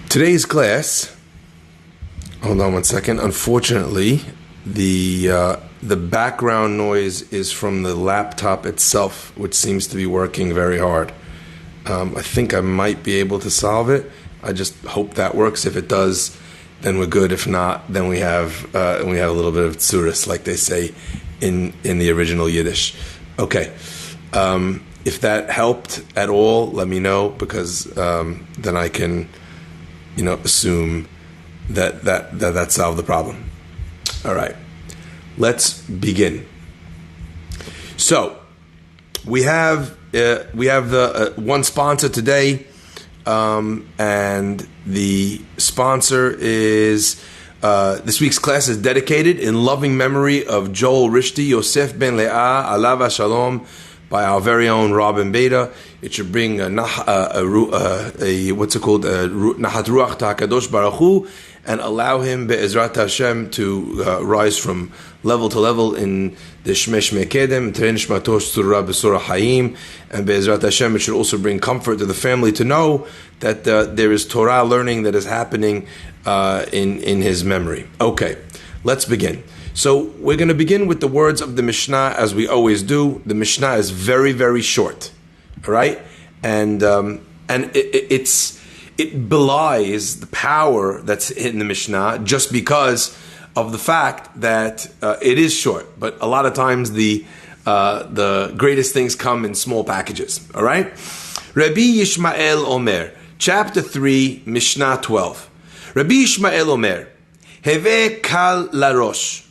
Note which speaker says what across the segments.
Speaker 1: Today's class, hold on one second. Unfortunately, the background noise is from the laptop itself, which seems to be working very hard. I think I might be able to solve it. I just hope that works. If it does, then we're good. If not, then we have a little bit of tsuris, like they say in the original Yiddish. Okay. If that helped at all, let me know, because then I can, assume that solved the problem. All right, let's begin. So we have the one sponsor today, and the sponsor is this week's class is dedicated in loving memory of Joel Rishti Yosef Ben Leah Alav Shalom, by our very own Robin Beta. It should bring what's it called, Nahat Ruach Hakadosh Baruch Hu, and allow him Be'ezrat Hashem to rise from level to level in the Shmesh Mekedem, Terein Shmatosh Surah B'Surah Hayim, and Be'ezrat Hashem it should also bring comfort to the family to know that there is Torah learning that is happening in his memory. Okay, let's begin. So we're going to begin with the words of the Mishnah, as we always do. The Mishnah is very, very short, all right, and it belies the power that's in the Mishnah just because of the fact that it is short. But a lot of times the greatest things come in small packages. All right, Rabbi Yishmael Omer, chapter 3, Mishnah 12. Rabbi Yishmael Omer, Heve kal larosh.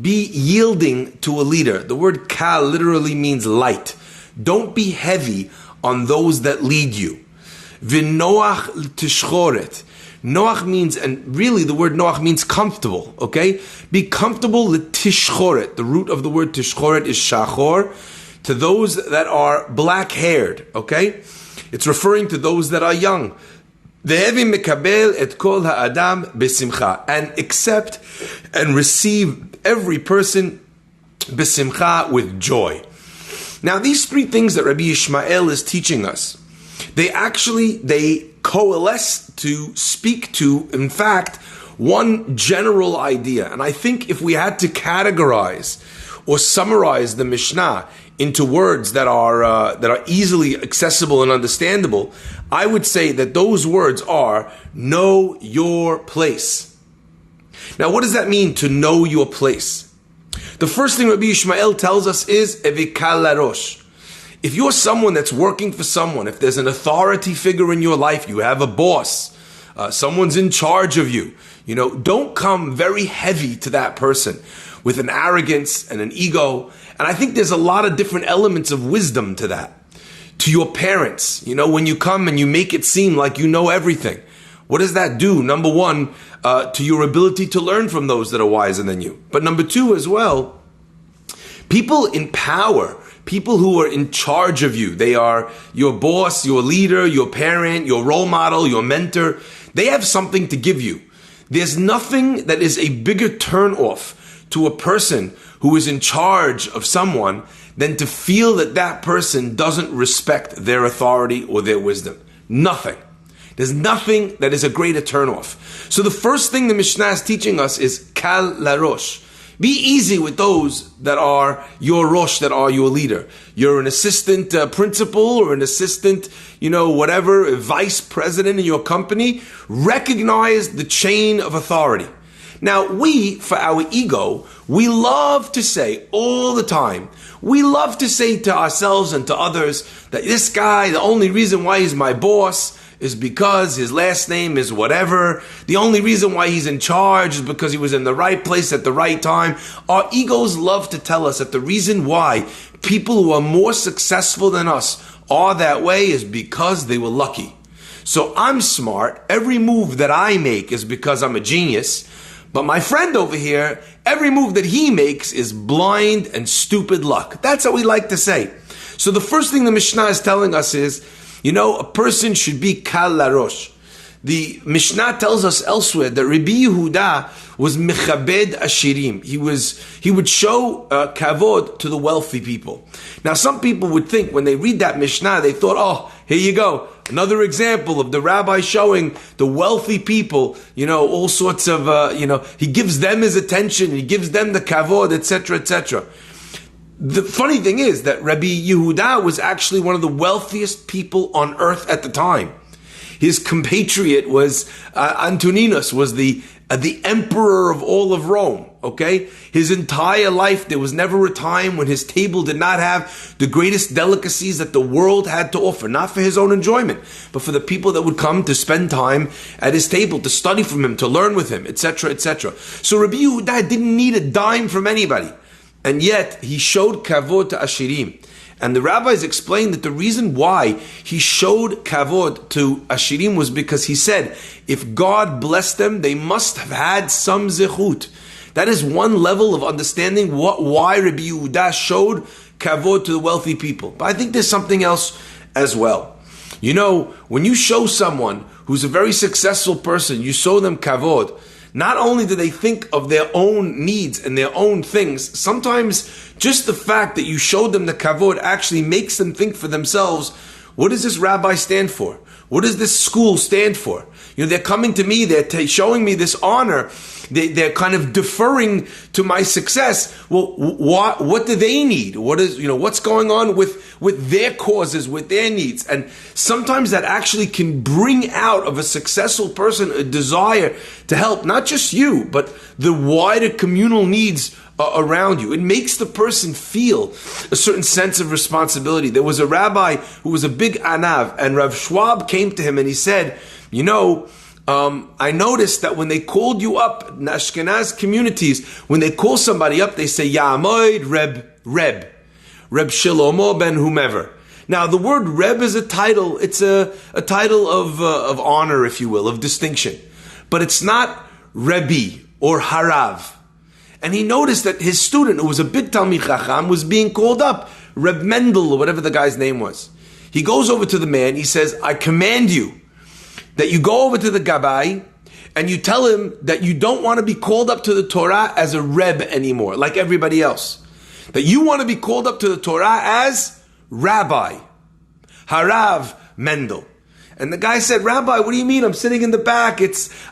Speaker 1: Be yielding to a leader. The word kal literally means light. Don't be heavy on those that lead you. V'noach tishchoret. Noach means, and really the word noach means comfortable, okay? Be comfortable l'tishchoret. The root of the word tishchoret is shachor. To those that are black-haired, okay? It's referring to those that are young. Ve'evi mekabel et kol ha'adam besimcha. And accept and receive every person besimcha, with joy. Now, these three things that Rabbi Yishmael is teaching us, they coalesce to speak to, in fact, one general idea. And I think if we had to categorize or summarize the Mishnah into words that are easily accessible and understandable, I would say that those words are know your place. Now, what does that mean, to know your place? The first thing Rabbi Yishmael tells us is evikal larosh. If you're someone that's working for someone, if there's an authority figure in your life, you have a boss, someone's in charge of you, don't come very heavy to that person with an arrogance and an ego. And I think there's a lot of different elements of wisdom to that. To your parents, when you come and you make it seem like you know everything, what does that do? Number one, to your ability to learn from those that are wiser than you. But number two as well, people in power, people who are in charge of you, they are your boss, your leader, your parent, your role model, your mentor. They have something to give you. There's nothing that is a bigger turnoff to a person who is in charge of someone than to feel that that person doesn't respect their authority or their wisdom. Nothing. There's nothing that is a greater turnoff. So the first thing the Mishnah is teaching us is kal larosh. Be easy with those that are your rosh, that are your leader. You're an assistant principal or an assistant, whatever, vice president in your company. Recognize the chain of authority. Now, for our ego, we love to say all the time, we love to say to ourselves and to others that this guy, the only reason why he's my boss is because his last name is whatever. The only reason why he's in charge is because he was in the right place at the right time. Our egos love to tell us that the reason why people who are more successful than us are that way is because they were lucky. So I'm smart. Every move that I make is because I'm a genius. But my friend over here, every move that he makes is blind and stupid luck. That's what we like to say. So the first thing the Mishnah is telling us is, a person should be kal larosh. the Mishnah tells us elsewhere that Rabbi Yehuda was mechabed ashirim. He would show kavod to the wealthy people. Now, some people would think when they read that Mishnah, they thought, oh, here you go, another example of the rabbi showing the wealthy people, all sorts of, he gives them his attention, he gives them the kavod, etc., etc. The funny thing is that Rabbi Yehuda was actually one of the wealthiest people on earth at the time. His compatriot was Antoninus, was the emperor of all of Rome. Okay, his entire life there was never a time when his table did not have the greatest delicacies that the world had to offer, not for his own enjoyment, but for the people that would come to spend time at his table, to study from him, to learn with him, etc., etc. So Rabbi Yehuda didn't need a dime from anybody, and yet he showed kavod to Ashirim. And the rabbis explained that the reason why he showed kavod to Ashirim was because he said, if God blessed them, they must have had some zechut. That is one level of understanding why Rabbi Yehuda showed kavod to the wealthy people. But I think there's something else as well. When you show someone who's a very successful person, you show them kavod, not only do they think of their own needs and their own things, sometimes just the fact that you showed them the kavod actually makes them think for themselves, what does this rabbi stand for? What does this school stand for? They're coming to me, they're showing me this honor, they're kind of deferring to my success. Well, what do they need? What's going on with their causes, with their needs? And sometimes that actually can bring out of a successful person a desire to help, not just you, but the wider communal needs around you. It makes the person feel a certain sense of responsibility. There was a rabbi who was a big anav, and Rav Schwab came to him and he said, I noticed that when they called you up in Ashkenaz communities, when they call somebody up, they say, Ya'amoid Reb Shlomo ben whomever. Now, the word Reb is a title. It's a title of honor, if you will, of distinction. But it's not Rebbe or Harav. And he noticed that his student, who was a big Talmid Chacham, was being called up, Reb Mendel, or whatever the guy's name was. He goes over to the man, he says, I command you that you go over to the Gabbai and you tell him that you don't want to be called up to the Torah as a Reb anymore, like everybody else. That you want to be called up to the Torah as Rabbi, Harav Mendel. And the guy said, Rabbi, what do you mean? I'm sitting in the back.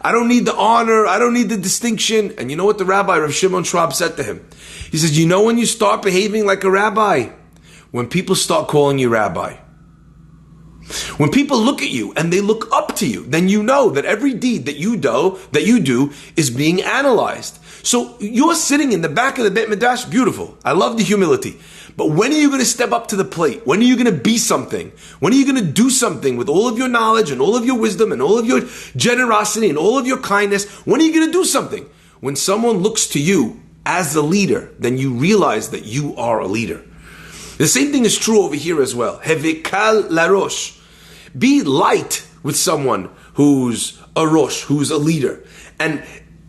Speaker 1: I don't need the honor. I don't need the distinction. And you know what the rabbi, Rav Shimon Schwab, said to him? He says, when you start behaving like a rabbi? When people start calling you rabbi. When people look at you and they look up to you, then you know that every deed that you do is being analyzed. So you're sitting in the back of the Beit Midrash, beautiful. I love the humility. But when are you going to step up to the plate? When are you going to be something? When are you going to do something with all of your knowledge and all of your wisdom and all of your generosity and all of your kindness? When are you going to do something? When someone looks to you as a leader, then you realize that you are a leader. The same thing is true over here as well. Hevikal larosh. Be light with someone who's a rosh, who's a leader. And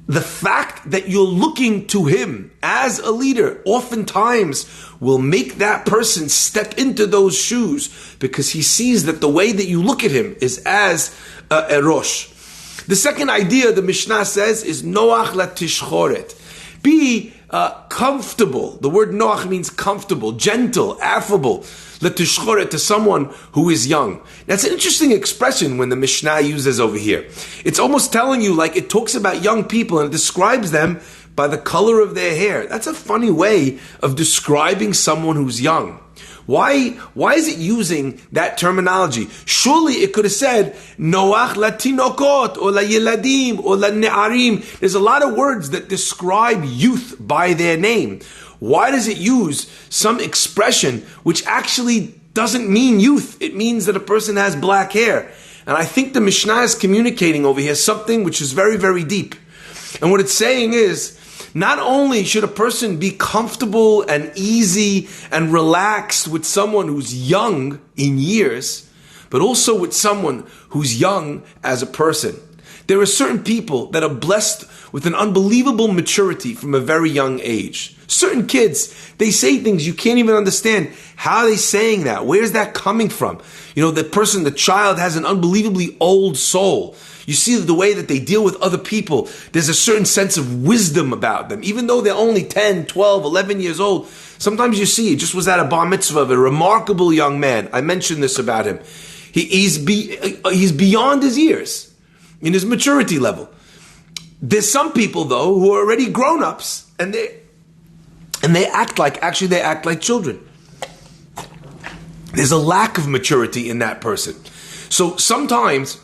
Speaker 1: the fact that you're looking to him as a leader oftentimes will make that person step into those shoes because he sees that the way that you look at him is as a rosh. The second idea the Mishnah says is noach latishchoret. Be comfortable. The word noach means comfortable, gentle, affable. Latishchoret, to someone who is young. That's an interesting expression when the Mishnah uses over here. It's almost telling you like it talks about young people and it describes them by the color of their hair. That's a funny way of describing someone who's young. Why is it using that terminology? Surely it could have said Noach latinokot or la yeladim or la ne'arim. There's a lot of words that describe youth by their name. Why does it use some expression which actually doesn't mean youth? It means that a person has black hair. And I think the Mishnah is communicating over here something which is very, very deep. And what it's saying is, not only should a person be comfortable and easy and relaxed with someone who's young in years, but also with someone who's young as a person. There are certain people that are blessed with an unbelievable maturity from a very young age. Certain kids, they say things you can't even understand. How are they saying that? Where's that coming from? The child has an unbelievably old soul. You see the way that they deal with other people. There's a certain sense of wisdom about them. Even though they're only 10, 12, 11 years old, sometimes you see, just was at a bar mitzvah of a remarkable young man. I mentioned this about him. He's beyond his years in his maturity level. There's some people, though, who are already grown-ups, and they act like children. There's a lack of maturity in that person. So sometimes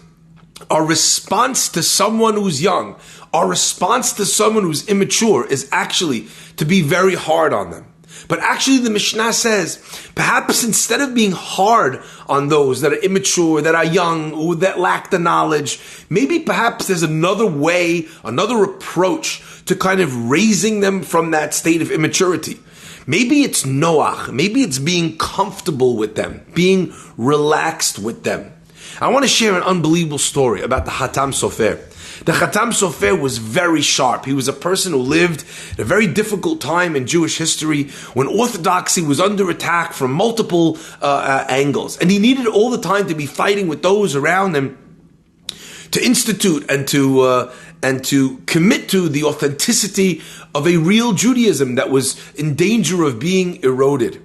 Speaker 1: our response to someone who's young, our response to someone who's immature is actually to be very hard on them. But actually the Mishnah says, perhaps instead of being hard on those that are immature, that are young, or that lack the knowledge, maybe perhaps there's another way, another approach to kind of raising them from that state of immaturity. Maybe it's noach, maybe it's being comfortable with them, being relaxed with them. I want to share an unbelievable story about the Hatam Sofer. The Hatam Sofer was very sharp. He was a person who lived at a very difficult time in Jewish history when orthodoxy was under attack from multiple angles. And he needed all the time to be fighting with those around him to institute and to commit to the authenticity of a real Judaism that was in danger of being eroded.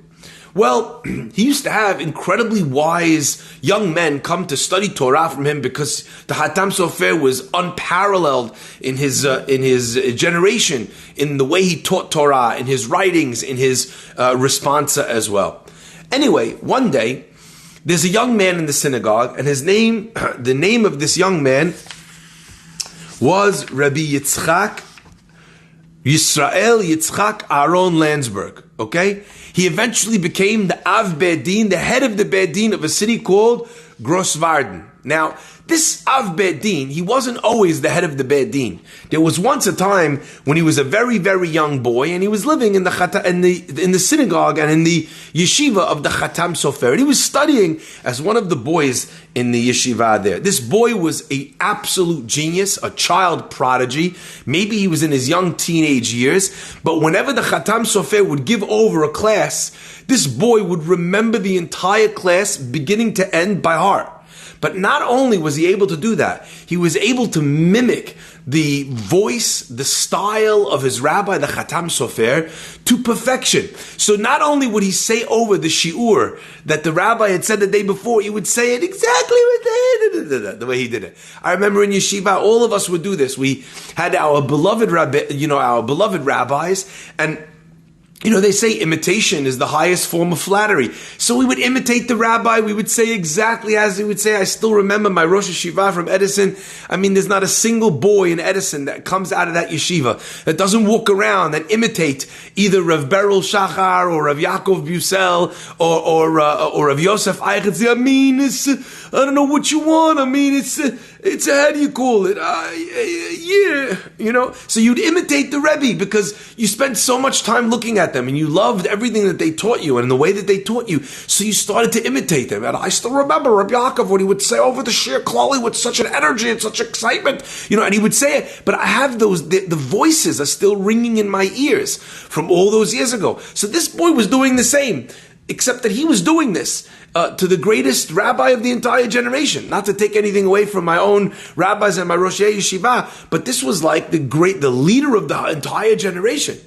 Speaker 1: Well, he used to have incredibly wise young men come to study Torah from him because the Hatam Sofer was unparalleled in his generation, in the way he taught Torah, in his writings, in his responsa as well. Anyway, one day, there's a young man in the synagogue, and the name of this young man was Rabbi Yitzchak, Yisrael Yitzchak Aaron Landsberg. Okay? He eventually became the Av Bedin, the head of the Bedin of a city called Grosswarden. Now, this Av Bedin, he wasn't always the head of the Bedin. There was once a time when he was a very, very young boy, and he was living in the synagogue and in the yeshiva of the Hatam Sofer. And he was studying as one of the boys in the yeshiva there. This boy was an absolute genius, a child prodigy. Maybe he was in his young teenage years, but whenever the Hatam Sofer would give over a class, this boy would remember the entire class beginning to end by heart. But not only was he able to do that, he was able to mimic the voice, the style of his rabbi, the Hatam Sofer, to perfection. So not only would he say over the shiur that the rabbi had said the day before, he would say it exactly the way he did it. I remember in yeshiva, all of us would do this. We had our beloved rabbis, and they say imitation is the highest form of flattery. So we would imitate the rabbi. We would say exactly as he would say. I still remember my Rosh Yeshiva from Edison. I mean, there's not a single boy in Edison that comes out of that yeshiva that doesn't walk around and imitate either Rav Beryl Shachar or Rav Yaakov Busel or Rav Yosef Eichetz. I mean, I don't know what you want. I mean, it's how do you call it? So you'd imitate the Rebbe because you spent so much time looking at them and you loved everything that they taught you and the way that they taught you. So you started to imitate them. And I still remember Rabbi Yaakov, what he would say over the Shir Klali with such an energy and such excitement, and he would say it. But I have the voices are still ringing in my ears from all those years ago. So this boy was doing the same, except that he was doing this to the greatest rabbi of the entire generation. Not to take anything away from my own rabbis and my Rosh Yeshiva, but this was like the leader of the entire generation.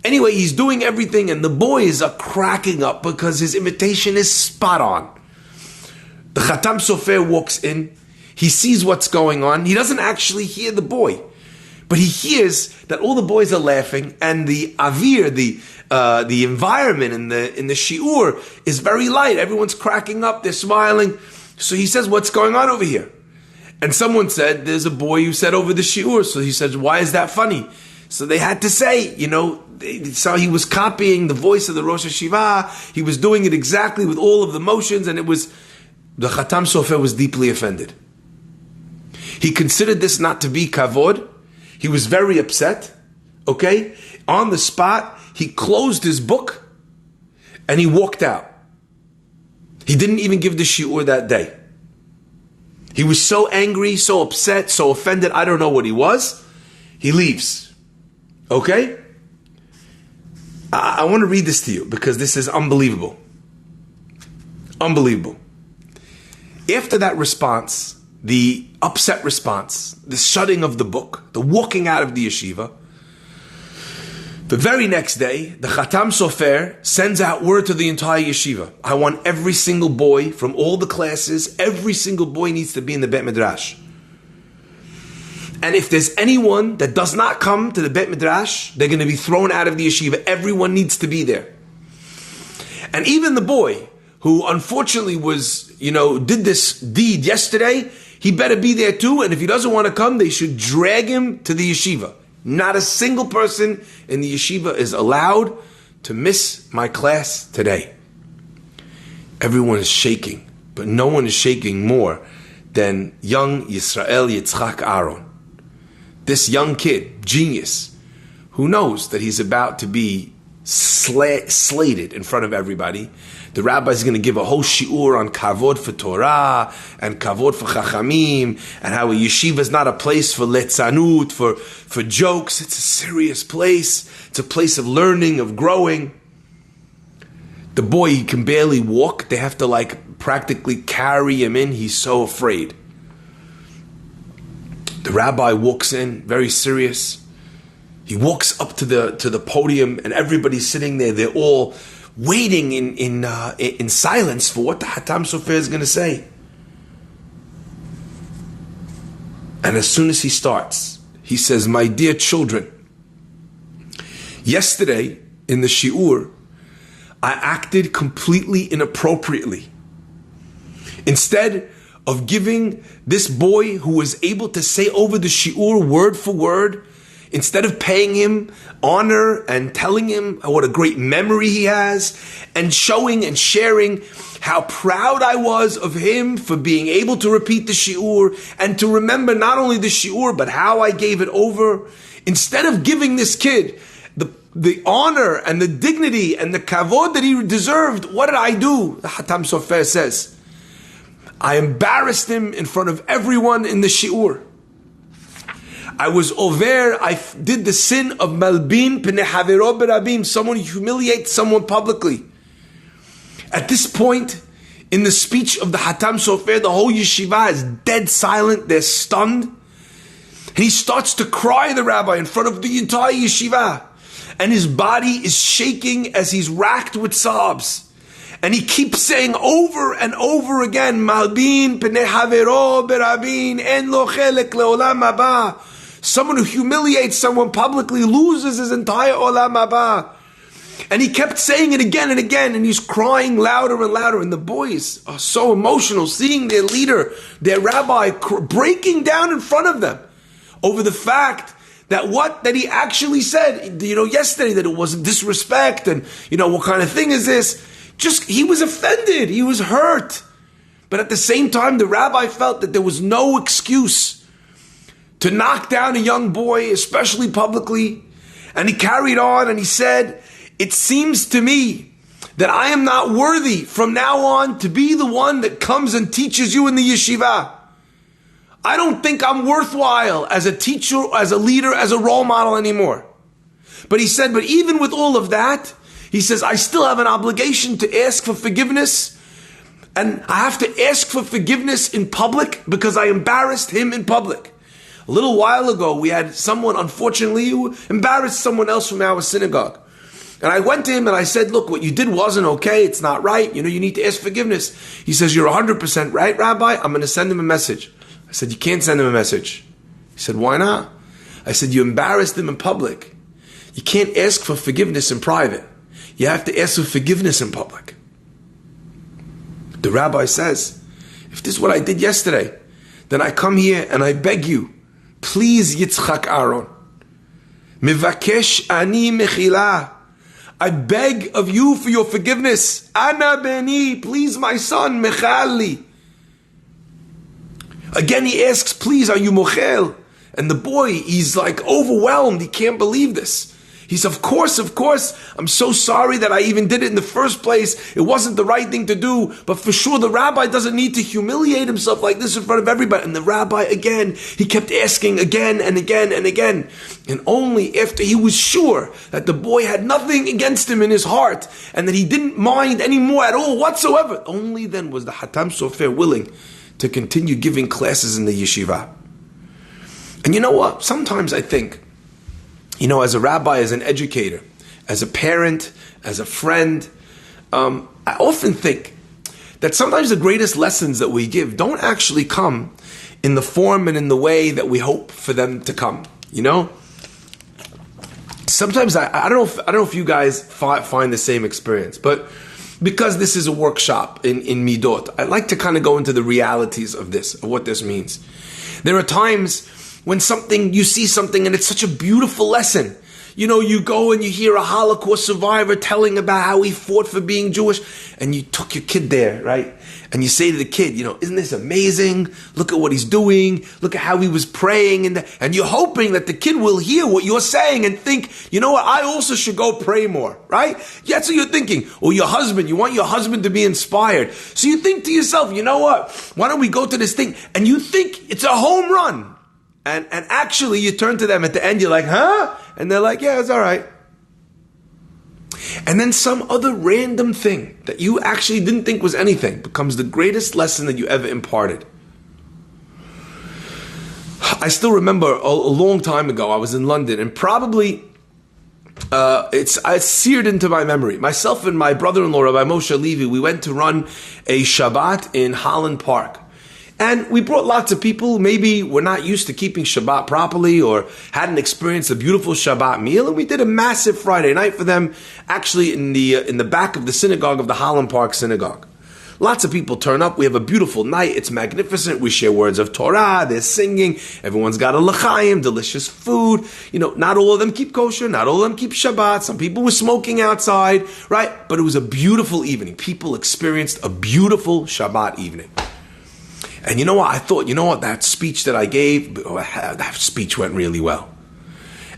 Speaker 1: Anyway, he's doing everything, and the boys are cracking up because his imitation is spot on. The Hatam Sofer walks in. He sees what's going on. He doesn't actually hear the boy, but he hears that all the boys are laughing, and the avir, the environment in the shiur is very light. Everyone's cracking up. They're smiling. So he says, "What's going on over here?" And someone said, "There's a boy who said over the shiur." So he says, "Why is that funny?" So they had to say, so he was copying the voice of the Rosh Hashiva. He was doing it exactly with all of the motions, and the Hatam Sofer was deeply offended. He considered this not to be kavod. He was very upset. Okay? On the spot, he closed his book, and he walked out. He didn't even give the shiur that day. He was so angry, so upset, so offended, I don't know what he was. He leaves. Okay? I want to read this to you because this is unbelievable. Unbelievable. After that response, the upset response, the shutting of the book, the walking out of the yeshiva, the very next day, the Khatam Sofer sends out word to the entire yeshiva. I want every single boy from all the classes, every single boy needs to be in the Bet Midrash. And if there's anyone that does not come to the Bet Midrash, they're going to be thrown out of the yeshiva. Everyone needs to be there. And even the boy who unfortunately did this deed yesterday, he better be there too. And if he doesn't want to come, they should drag him to the yeshiva. Not a single person in the yeshiva is allowed to miss my class today. Everyone is shaking, but no one is shaking more than young Yisrael Yitzchak Aaron. This young kid, genius, who knows that he's about to be slated in front of everybody. The rabbi is going to give a whole shiur on kavod for Torah and kavod for chachamim and how a yeshiva is not a place for letzanut, for jokes. It's a serious place. It's a place of learning, of growing. The boy, he can barely walk. They have to practically carry him in. He's so afraid. The rabbi walks in, very serious. He walks up to the podium, and everybody's sitting there. They're all waiting in silence for what the Hatam Sofer is going to say. And as soon as he starts, he says, "My dear children, yesterday in the shiur, I acted completely inappropriately. Instead of giving this boy who was able to say over the shiur word for word, instead of paying him honor and telling him what a great memory he has and showing and sharing how proud I was of him for being able to repeat the shiur and to remember not only the shiur but how I gave it over, instead of giving this kid the honor and the dignity and the kavod that he deserved, what did I do?" The Hatam Sofer says, "I embarrassed him in front of everyone in the shiur. I was over, I did the sin of malbin pnei havero berabim, someone humiliates someone publicly." At this point in the speech of the Hatam Sofer, the whole yeshiva is dead silent, they're stunned. And he starts to cry, the rabbi, in front of the entire yeshiva. And his body is shaking as he's racked with sobs. And he keeps saying over and over again, "Malbin pnei havero berabin, en lo chelek leolam haba." Someone who humiliates someone publicly loses his entire olam haba. And he kept saying it again and again, and he's crying louder and louder. And the boys are so emotional, seeing their leader, their rabbi, breaking down in front of them over the fact that he actually said, yesterday, that it wasn't disrespect, and what kind of thing is this? He was offended, he was hurt. But at the same time, the rabbi felt that there was no excuse to knock down a young boy, especially publicly. And he carried on and he said, "It seems to me that I am not worthy from now on to be the one that comes and teaches you in the yeshiva. I don't think I'm worthwhile as a teacher, as a leader, as a role model anymore." But he said, but even with all of that, he says, I still have an obligation to ask for forgiveness. And I have to ask for forgiveness in public because I embarrassed him in public. A little while ago, we had someone, unfortunately, who embarrassed someone else from our synagogue. And I went to him and I said, "Look, what you did wasn't okay. It's not right. You need to ask forgiveness." He says, "You're 100% right, Rabbi. I'm going to send him a message." I said, "You can't send him a message." He said, "Why not?" I said, "You embarrassed him in public. You can't ask for forgiveness in private. You have to ask for forgiveness in public." The rabbi says, "If this is what I did yesterday, then I come here and I beg you, please, Yitzchak Aaron, mivakesh ani mechila, I beg of you for your forgiveness. Ana beni, please my son, mechali." Again he asks, "Please, are you mochel?" And the boy, he's overwhelmed. He can't believe this. He said, of course, I'm so sorry that I even did it in the first place. It wasn't the right thing to do, but for sure the rabbi doesn't need to humiliate himself like this in front of everybody. And the rabbi, again, he kept asking again and again and again. And only after he was sure that the boy had nothing against him in his heart and that he didn't mind anymore at all whatsoever, only then was the Hatam Sofer willing to continue giving classes in the yeshiva. And you know what? Sometimes I think, as a rabbi, as an educator, as a parent, as a friend, I often think that sometimes the greatest lessons that we give don't actually come in the form and in the way that we hope for them to come. Sometimes I don't know if you guys find the same experience, but because this is a workshop in Midot, I like to kind of go into the realities of this, of what this means. There are times when you see something and it's such a beautiful lesson. You go and you hear a Holocaust survivor telling about how he fought for being Jewish, and you took your kid there, right? And you say to the kid, isn't this amazing? Look at what he's doing. Look at how he was praying. And you're hoping that the kid will hear what you're saying and think, you know what, I also should go pray more, right? Yeah, that's what you're thinking. Or your husband, you want your husband to be inspired. So you think to yourself, you know what, why don't we go to this thing? And you think it's a home run. And actually you turn to them at the end, you're like, huh? And they're like, yeah, it's all right. And then some other random thing that you actually didn't think was anything becomes the greatest lesson that you ever imparted. I still remember a long time ago, I was in London, and probably it's seared into my memory. Myself and my brother-in-law, Rabbi Moshe Levi, we went to run a Shabbat in Holland Park. And we brought lots of people who maybe were not used to keeping Shabbat properly or hadn't experienced a beautiful Shabbat meal. And we did a massive Friday night for them, actually in the back of the synagogue of the Holland Park Synagogue. Lots of people turn up. We have a beautiful night. It's magnificent. We share words of Torah. There's singing. Everyone's got a l'chaim, delicious food. Not all of them keep kosher. Not all of them keep Shabbat. Some people were smoking outside, right? But it was a beautiful evening. People experienced a beautiful Shabbat evening. And you know what? I thought, that speech that I gave, that speech went really well.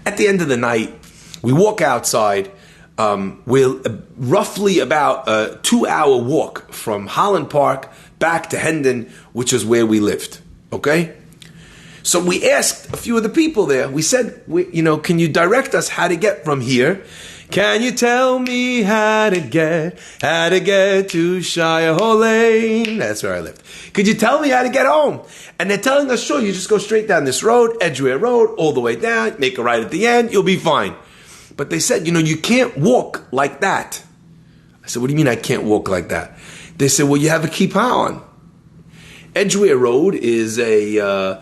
Speaker 1: At the end of the night, we walk outside. We're roughly about a 2-hour walk from Holland Park back to Hendon, which is where we lived. Okay? So we asked a few of the people there. We said, can you direct us how to get from here? Can you tell me how to get to Shire Lane? That's where I lived. Could you tell me how to get home? And they're telling us, sure, you just go straight down this road, Edgware Road, all the way down, make a right at the end, you'll be fine. But they said, you can't walk like that. I said, what do you mean I can't walk like that? They said, well, you have a kippah on. Edgware Road is a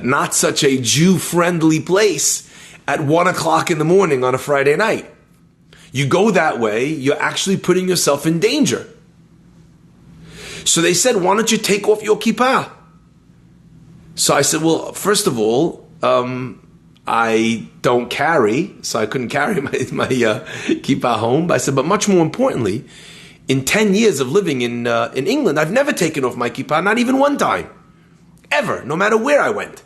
Speaker 1: not such a Jew-friendly place at 1 o'clock in the morning on a Friday night. You go that way, you're actually putting yourself in danger. So they said, why don't you take off your kippah? So I said, well, first of all, I don't carry, so I couldn't carry my kippah home. But I said, but much more importantly, in 10 years of living in England, I've never taken off my kippah, not even one time. Ever, no matter where I went.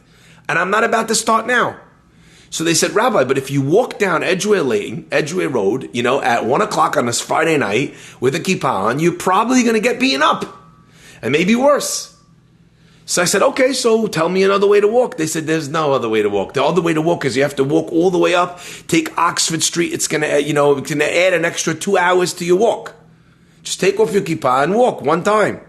Speaker 1: And I'm not about to start now. So they said, Rabbi, but if you walk down Edgware Road, at 1 o'clock on this Friday night with a kippah on, you're probably going to get beaten up. And maybe worse. So I said, okay, so tell me another way to walk. They said, there's no other way to walk. The other way to walk is you have to walk all the way up, take Oxford Street. It's going to, add an extra 2 hours to your walk. Just take off your kippah and walk one time.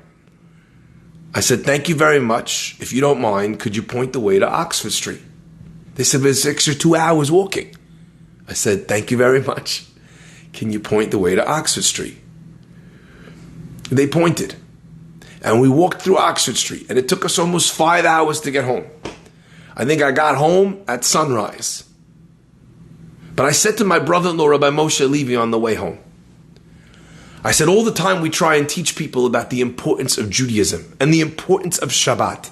Speaker 1: I said, thank you very much. If you don't mind, could you point the way to Oxford Street? They said, there's extra 2 hours walking. I said, thank you very much. Can you point the way to Oxford Street? They pointed. And we walked through Oxford Street. And it took us almost 5 hours to get home. I think I got home at sunrise. But I said to my brother-in-law, Rabbi Moshe Levi, on the way home, I said, all the time we try and teach people about the importance of Judaism and the importance of Shabbat.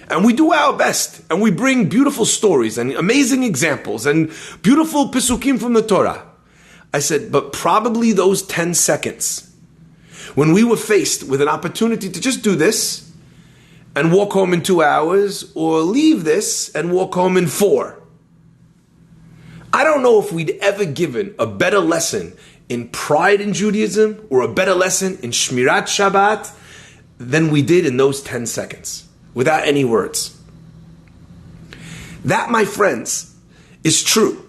Speaker 1: And we do our best, and we bring beautiful stories and amazing examples and beautiful pisukim from the Torah. I said, but probably those 10 seconds, when we were faced with an opportunity to just do this and walk home in 2 hours, or leave this and walk home in 4, I don't know if we'd ever given a better lesson in pride in Judaism or a better lesson in Shmirat Shabbat than we did in those 10 seconds, without any words. That, my friends, is true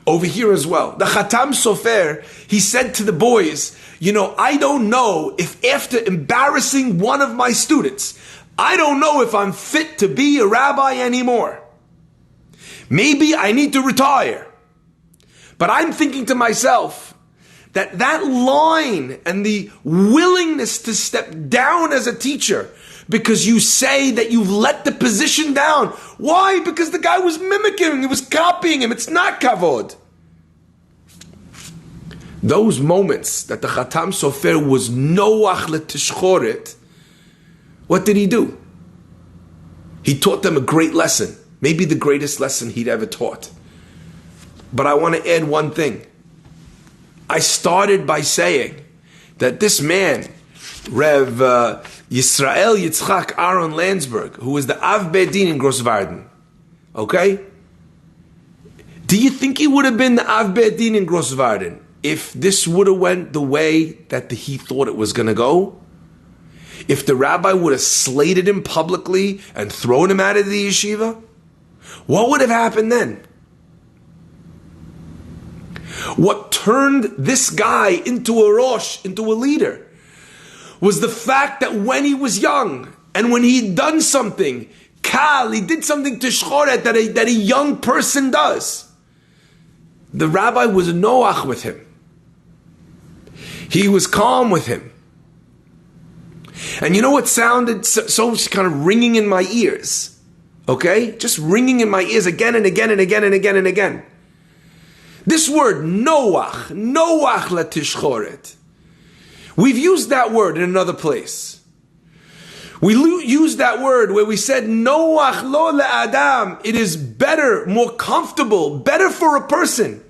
Speaker 1: over here as well. The Khatam Sofer, he said to the boys, I don't know if after embarrassing one of my students, I don't know if I'm fit to be a rabbi anymore. Maybe I need to retire. But I'm thinking to myself that line and the willingness to step down as a teacher because you say that you've let the position down. Why? Because the guy was mimicking him. He was copying him. It's not kavod. Those moments that the Khatam Sofer was noach letishchoret, what did he do? He taught them a great lesson. Maybe the greatest lesson he'd ever taught. But I want to add one thing. I started by saying that this man, Rev Yisrael Yitzchak Aaron Landsberg, who was the Av Bedin in Grosswarden, okay? Do you think he would have been the Av Bedin in Grosswarden if this would have went the way that he thought it was going to go? If the rabbi would have slated him publicly and thrown him out of the yeshiva? What would have happened then? What turned this guy into a rosh, into a leader, was the fact that when he was young and when he'd done something, he did something to shchoret that a young person does. The rabbi was noach with him. He was calm with him. And you know what sounded so kind of ringing in my ears? Okay? Just ringing in my ears again and again and again and again and again. This word, noach latishchoret. We've used that word in another place. We used that word where we said, noach lo le'adam. It is better, more comfortable, better for a person.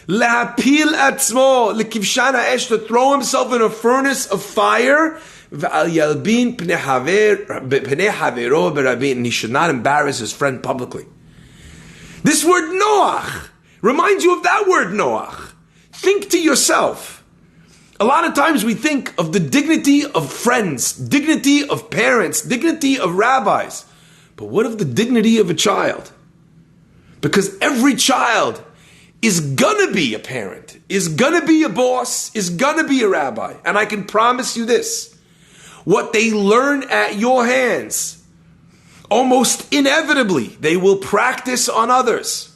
Speaker 1: Le'apil atzmo, lekivshan ha'esh, to throw himself in a furnace of fire. Ve'al yalbin pnei havero berabin. And he should not embarrass his friend publicly. This word, noach, reminds you of that word, noach. Think to yourself. A lot of times we think of the dignity of friends, dignity of parents, dignity of rabbis. But what of the dignity of a child? Because every child is gonna be a parent, is gonna be a boss, is gonna be a rabbi. And I can promise you this, what they learn at your hands, almost inevitably, they will practice on others.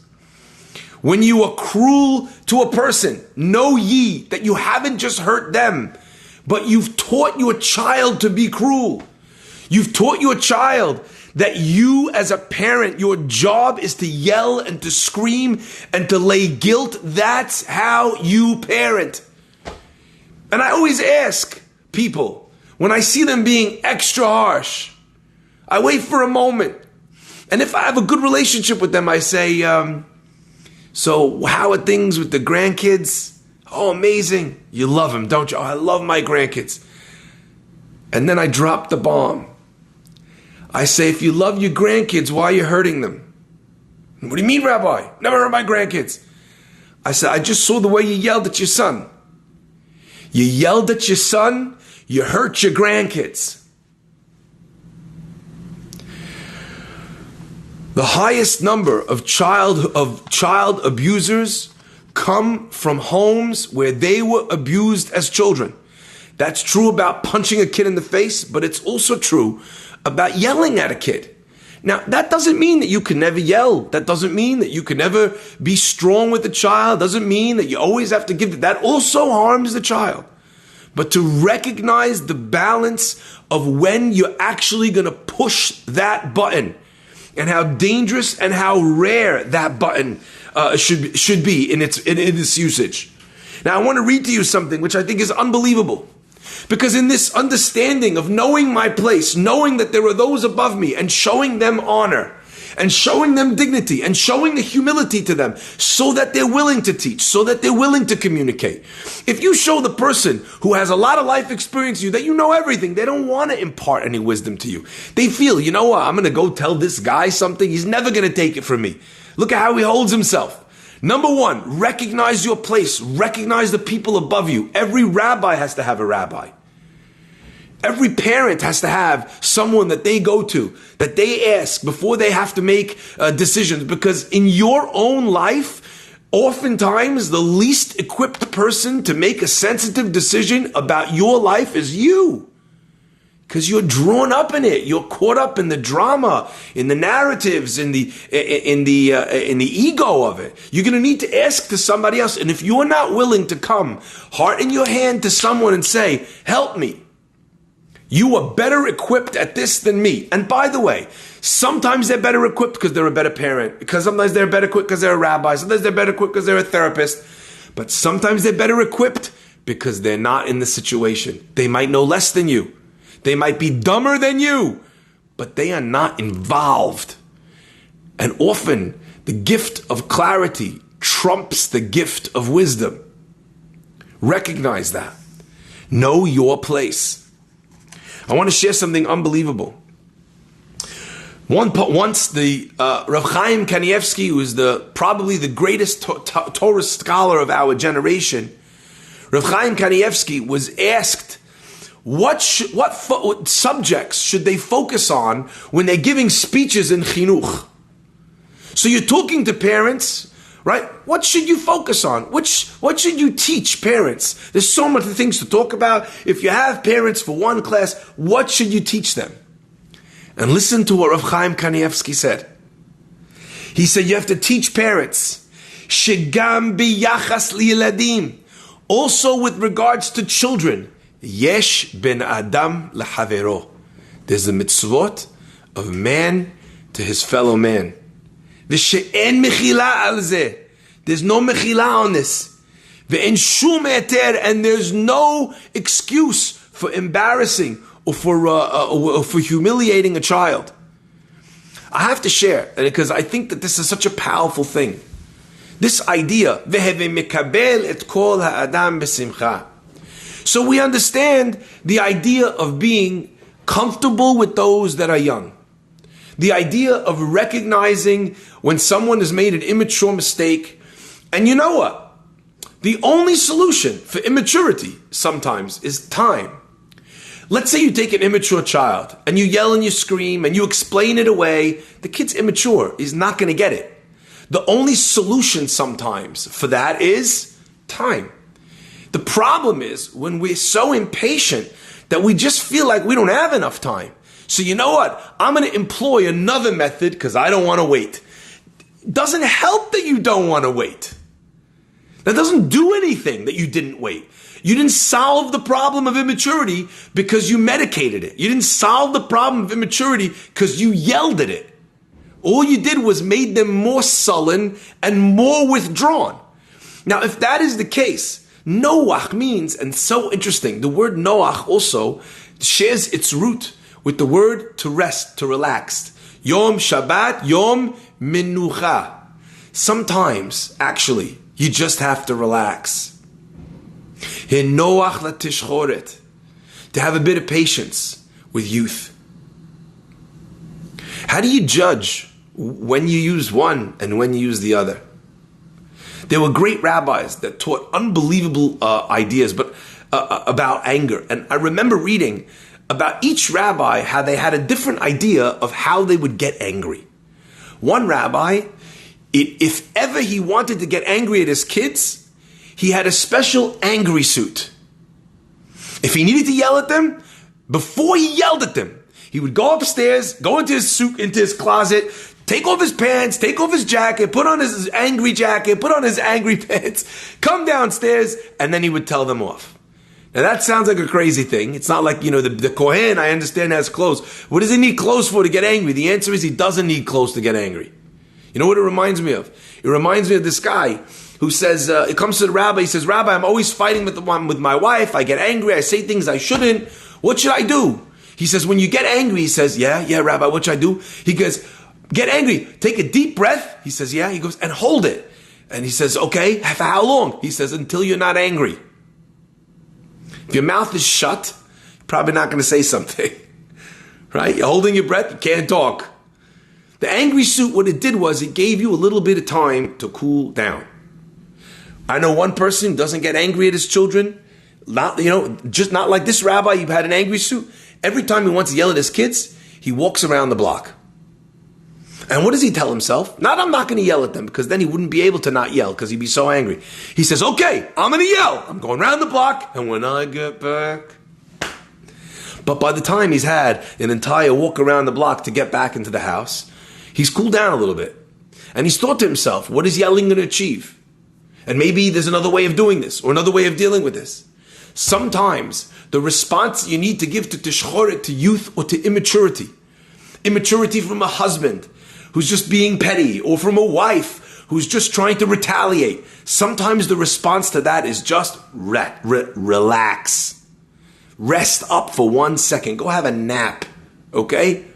Speaker 1: When you are cruel to a person, know ye that you haven't just hurt them, but you've taught your child to be cruel. You've taught your child that you as a parent, your job is to yell and to scream and to lay guilt. That's how you parent. And I always ask people, when I see them being extra harsh, I wait for a moment. And if I have a good relationship with them, I say, so how are things with the grandkids? Oh, amazing. You love them, don't you? Oh, I love my grandkids. And then I drop the bomb. I say, if you love your grandkids, why are you hurting them? What do you mean, Rabbi? Never hurt my grandkids. I said, I just saw the way you yelled at your son. You yelled at your son, you hurt your grandkids. The highest number of child abusers come from homes where they were abused as children. That's true about punching a kid in the face, but it's also true about yelling at a kid. Now, that doesn't mean that you can never yell. That doesn't mean that you can never be strong with the child. Doesn't mean that you always have to give. That also harms the child. But to recognize the balance of when you're actually going to push that button, and how dangerous and how rare that button should be in its usage. Now, I want to read to you something which I think is unbelievable. Because in this understanding of knowing my place, knowing that there are those above me, and showing them honor, and showing them dignity, and showing the humility to them, so that they're willing to teach, so that they're willing to communicate. If you show the person who has a lot of life experience to you that you know everything, they don't want to impart any wisdom to you. They feel, you know what, I'm going to go tell this guy something, he's never going to take it from me. Look at how he holds himself. Number one, recognize your place. Recognize the people above you. Every rabbi has to have a rabbi. Every parent has to have someone that they go to, that they ask before they have to make decisions. Because in your own life, oftentimes the least equipped person to make a sensitive decision about your life is you. Because you're drawn up in it. You're caught up in the drama, in the narratives, in the ego of it. You're going to need to ask to somebody else. And if you're not willing to come, heart in your hand, to someone and say, help me. You are better equipped at this than me. And by the way, sometimes they're better equipped because they're a better parent. Because sometimes they're better equipped because they're a rabbi. Sometimes they're better equipped because they're a therapist. But sometimes they're better equipped because they're not in the situation. They might know less than you. They might be dumber than you, but they are not involved. And often the gift of clarity trumps the gift of wisdom. Recognize that. Know your place. I want to share something unbelievable. Once the Rav Chaim Kanievsky, who is probably the greatest Torah scholar of our generation, Rav Chaim Kanievsky was asked, what subjects should they focus on when they're giving speeches in chinuch? So you're talking to parents, right? What should you focus on? What should you teach parents? There's so many things to talk about. If you have parents for one class, what should you teach them? And listen to what Rav Chaim Kanievsky said. He said you have to teach parents, shegam biyachas liyeladim, also with regards to children, yesh ben adam lehavero. There's the mitzvot of man to his fellow man. V'she'en mechila al zeh. There's no mechila on this. Ve'en shum eter, and there's no excuse for embarrassing or for humiliating a child. I have to share, because I think that this is such a powerful thing. This idea, ve'heve mekabel et kol ha'adam b'simcha. So we understand the idea of being comfortable with those that are young. The idea of recognizing when someone has made an immature mistake. And you know what? The only solution for immaturity sometimes is time. Let's say you take an immature child and you yell and you scream and you explain it away. The kid's immature. He's not going to get it. The only solution sometimes for that is time. The problem is when we're so impatient that we just feel like we don't have enough time. So you know what? I'm going to employ another method because I don't want to wait. It doesn't help that you don't want to wait. That doesn't do anything that you didn't wait. You didn't solve the problem of immaturity because you medicated it. You didn't solve the problem of immaturity because you yelled at it. All you did was made them more sullen and more withdrawn. Now, if that is the case, Noach means, and so interesting, the word Noach also shares its root with the word to rest, to relax. Yom Shabbat, Yom Menucha. Sometimes, actually, you just have to relax. Noach latishchoret. To have a bit of patience with youth. How do you judge when you use one and when you use the other? There were great rabbis that taught unbelievable ideas about anger. And I remember reading about each rabbi how they had a different idea of how they would get angry. One rabbi, if ever he wanted to get angry at his kids, he had a special angry suit. If he needed to yell at them, before he yelled at them, he would go upstairs, go into his suit, into his closet, take off his pants, take off his jacket, put on his angry jacket, put on his angry pants, come downstairs, and then he would tell them off. Now that sounds like a crazy thing. It's not like, the Kohen, I understand, has clothes. What does he need clothes for to get angry? The answer is he doesn't need clothes to get angry. You know what it reminds me of? It reminds me of this guy who says, it comes to the rabbi, he says, Rabbi, I'm always fighting with my wife, I get angry, I say things I shouldn't. What should I do? He says, when you get angry, he says, yeah, Rabbi, what should I do? He goes, get angry, take a deep breath. He says, yeah. He goes, and hold it. And he says, okay, for how long? He says, until you're not angry. If your mouth is shut, you're probably not going to say something. Right? You're holding your breath, you can't talk. The angry suit, what it did was it gave you a little bit of time to cool down. I know one person who doesn't get angry at his children. Just not like this rabbi. You've had an angry suit. Every time he wants to yell at his kids, he walks around the block. And what does he tell himself? I'm not going to yell at them, because then he wouldn't be able to not yell because he'd be so angry. He says, okay, I'm going to yell. I'm going around the block. And when I get back. But by the time he's had an entire walk around the block to get back into the house, he's cooled down a little bit. And he's thought to himself, what is yelling going to achieve? And maybe there's another way of doing this or another way of dealing with this. Sometimes the response you need to give to tishchoret, to youth, or to immaturity from a husband who's just being petty, or from a wife who's just trying to retaliate. Sometimes the response to that is just relax. Rest up for 1 second. Go have a nap. Okay?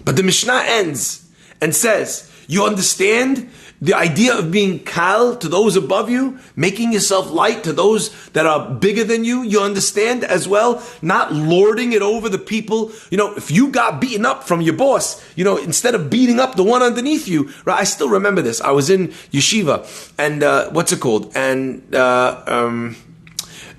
Speaker 1: But the Mishnah ends and says, you understand the idea of being kal to those above you, making yourself light to those that are bigger than you. You understand as well, not lording it over the people. If you got beaten up from your boss, instead of beating up the one underneath you, right? I still remember this. I was in yeshiva, and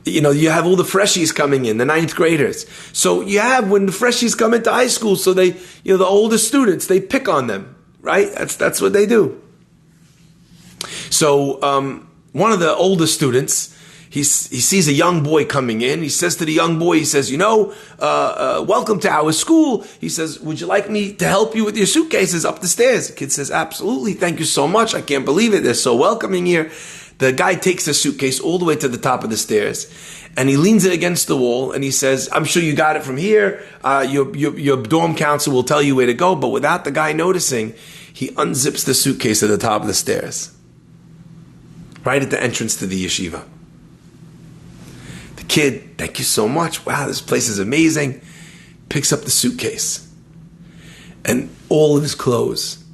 Speaker 1: you have all the freshies coming in, the 9th graders. So you have, when the freshies come into high school, so they, the older students, they pick on them, right? That's what they do. So one of the older students, he sees a young boy coming in. He says to the young boy, he says, welcome to our school. He says, would you like me to help you with your suitcases up the stairs? The kid says, absolutely. Thank you so much. I can't believe it. They're so welcoming here. The guy takes the suitcase all the way to the top of the stairs, and he leans it against the wall, and he says, I'm sure you got it from here. Your dorm council will tell you where to go. But without the guy noticing, he unzips the suitcase at the top of the stairs, right at the entrance to the yeshiva. The kid, thank you so much. Wow, this place is amazing. Picks up the suitcase, and all of his clothes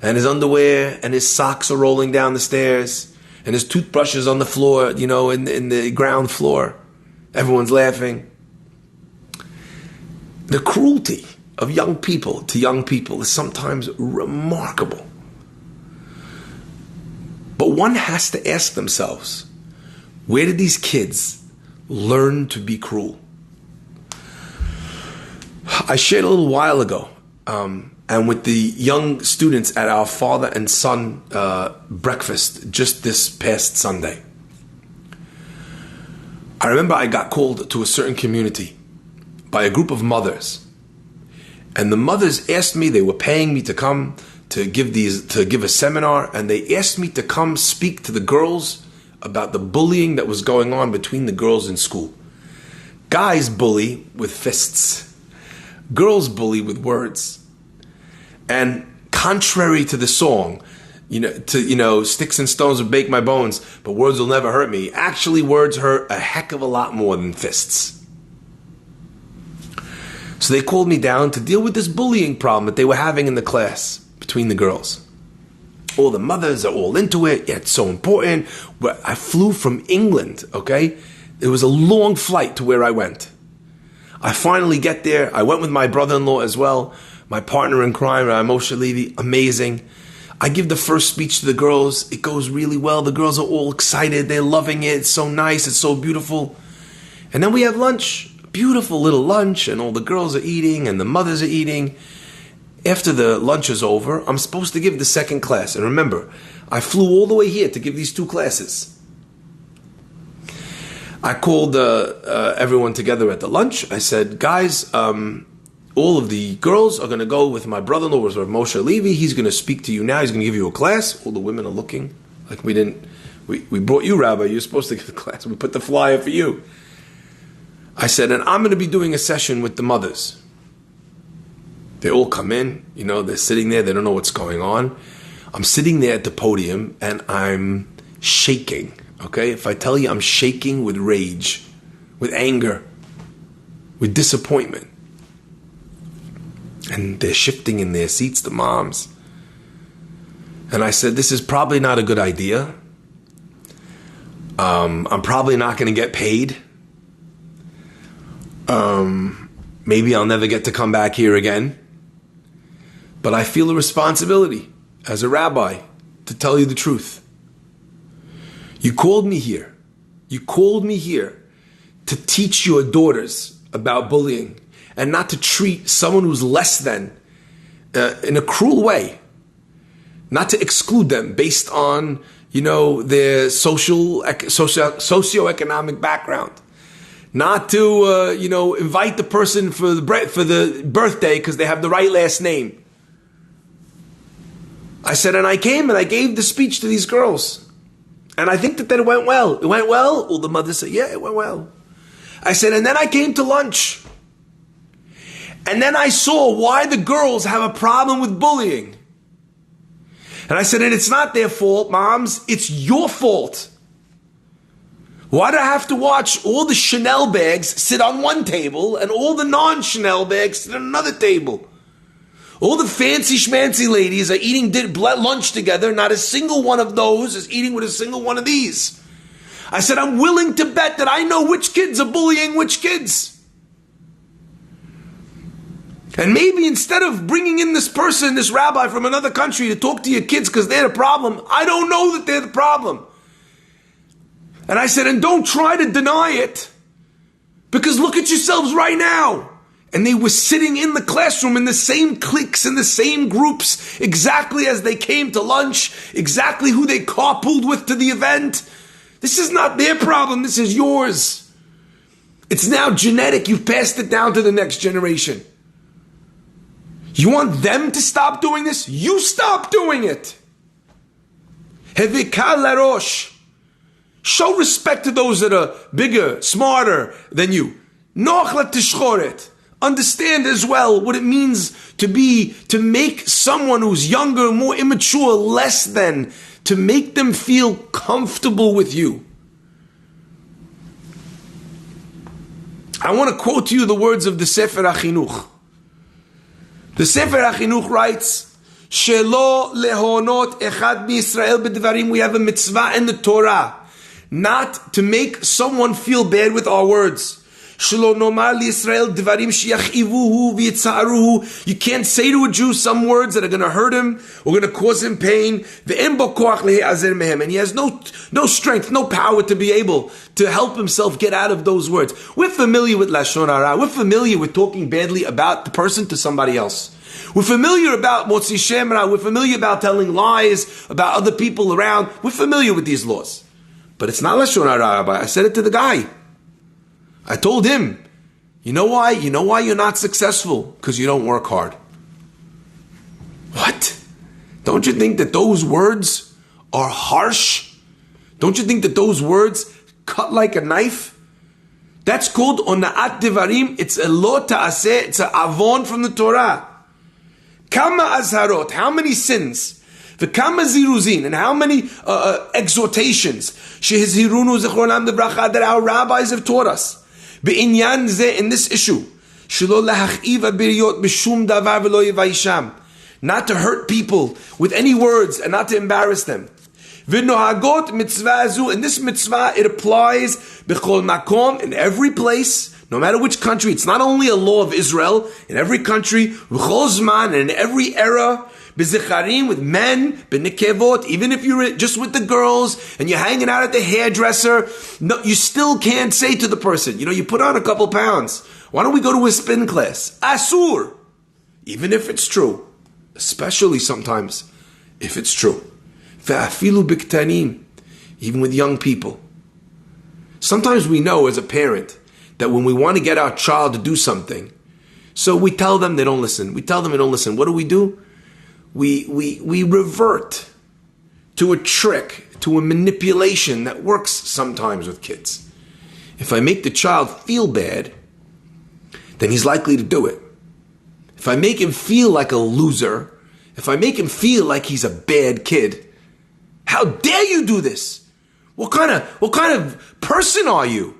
Speaker 1: and his underwear and his socks are rolling down the stairs, and his toothbrush is on the floor, in the ground floor. Everyone's laughing. The cruelty of young people to young people is sometimes remarkable. But one has to ask themselves, where did these kids learn to be cruel? I shared a little while ago, and with the young students at our father and son breakfast just this past Sunday. I remember I got called to a certain community by a group of mothers. And the mothers asked me, they were paying me to come to give a seminar, and they asked me to come speak to the girls about the bullying that was going on between the girls in school. Guys bully with fists. Girls bully with words. And contrary to the song, sticks and stones will break my bones, but words will never hurt me. Actually, words hurt a heck of a lot more than fists. So they called me down to deal with this bullying problem that they were having in the class between the girls. All the mothers are all into it. Yeah, it's so important. I flew from England, okay? It was a long flight to where I went. I finally get there. I went with my brother-in-law as well, my partner in crime, Moshe Levy, amazing. I give the first speech to the girls. It goes really well. The girls are all excited. They're loving it. It's so nice. It's so beautiful. And then we have lunch. Beautiful little lunch. And all the girls are eating and the mothers are eating. After the lunch is over, I'm supposed to give the second class. And remember, I flew all the way here to give these two classes. I called everyone together at the lunch. I said, guys, all of the girls are going to go with my brother-in-law, was Moshe Levy. He's going to speak to you now. He's going to give you a class. All the women are looking like we brought you, Rabbi. You're supposed to give the class. We put the flyer for you. I said, and I'm going to be doing a session with the mothers. They all come in, they're sitting there. They don't know what's going on. I'm sitting there at the podium and I'm shaking. Okay. If I tell you I'm shaking with rage, with anger, with disappointment. And they're shifting in their seats, the moms. And I said, this is probably not a good idea. I'm probably not going to get paid. Maybe I'll never get to come back here again. But I feel a responsibility as a rabbi to tell you the truth. You called me here. You called me here to teach your daughters about bullying and not to treat someone who's less than in a cruel way. Not to exclude them based on, their socioeconomic background. Not to, invite the person for the birthday because they have the right last name. I said, and I came and I gave the speech to these girls. And I think that it went well. It went well? Well, the mother said, yeah, it went well. I said, and then I came to lunch. And then I saw why the girls have a problem with bullying. And I said, and it's not their fault, moms. It's your fault. Why do I have to watch all the Chanel bags sit on one table and all the non-Chanel bags sit on another table? All the fancy schmancy ladies are eating lunch together. Not a single one of those is eating with a single one of these. I said, I'm willing to bet that I know which kids are bullying which kids. And maybe instead of bringing in this person, this rabbi from another country to talk to your kids because they're the problem, I don't know that they're the problem. And I said, and don't try to deny it, because look at yourselves right now. And they were sitting in the classroom in the same cliques, in the same groups, exactly as they came to lunch, exactly who they carpooled with to the event. This is not their problem, this is yours. It's now genetic, you've passed it down to the next generation. You want them to stop doing this? You stop doing it. Hevikal larosh. Show respect to those that are bigger, smarter than you. Noach latishchoret. Understand as well what it means to make someone who's younger, more immature, less than, to make them feel comfortable with you. I want to quote to you the words of the Sefer HaChinuch. The Sefer HaChinuch writes, Shelo lehonot echad b'Yisrael b'dvarim. We have a mitzvah in the Torah not to make someone feel bad with our words. You can't say to a Jew some words that are going to hurt him or going to cause him pain. And he has no strength, no power to be able to help himself get out of those words. We're familiar with Lashon Hara. We're familiar with talking badly about the person to somebody else. We're familiar about Motzi Shem Ra. We're familiar about telling lies about other people around. We're familiar with these laws. But it's not Lashon Hara. I said it to the guy. I told him, you know why? You know why you're not successful? Because you don't work hard. What? Don't you think that those words are harsh? Don't you think that those words cut like a knife? That's called ona'at devarim. It's a lo ta'aseh. It's a avon from the Torah. Kama azharot. How many sins? V'kama ziruzin. And how many exhortations? Shehizirunu zechronam debracha that our rabbis have taught us. Be'inyan ze, in this issue, shelo lahachiv abiriyot b'shum davar v'lo yivayisham, not to hurt people with any words and not to embarrass them. V'nohagot mitzvah zu, in this mitzvah it applies b'chol makom, in every place, no matter which country. It's not only a law of Israel, in every country, v'chol zman, and in every era, b'zicharim, with men, b'nikevot, even if you're just with the girls and you're hanging out at the hairdresser, no, you still can't say to the person, you put on a couple pounds. Why don't we go to a spin class? Asur! Even if it's true. Especially sometimes if it's true. Ve'afilu biktanim, even with young people. Sometimes we know as a parent that when we want to get our child to do something, so we tell them they don't listen. We tell them they don't listen. What do? We revert to a trick, to a manipulation that works sometimes with kids. If I make the child feel bad, then he's likely to do it. If I make him feel like a loser, if I make him feel like he's a bad kid, how dare you do this? What kind of person are you?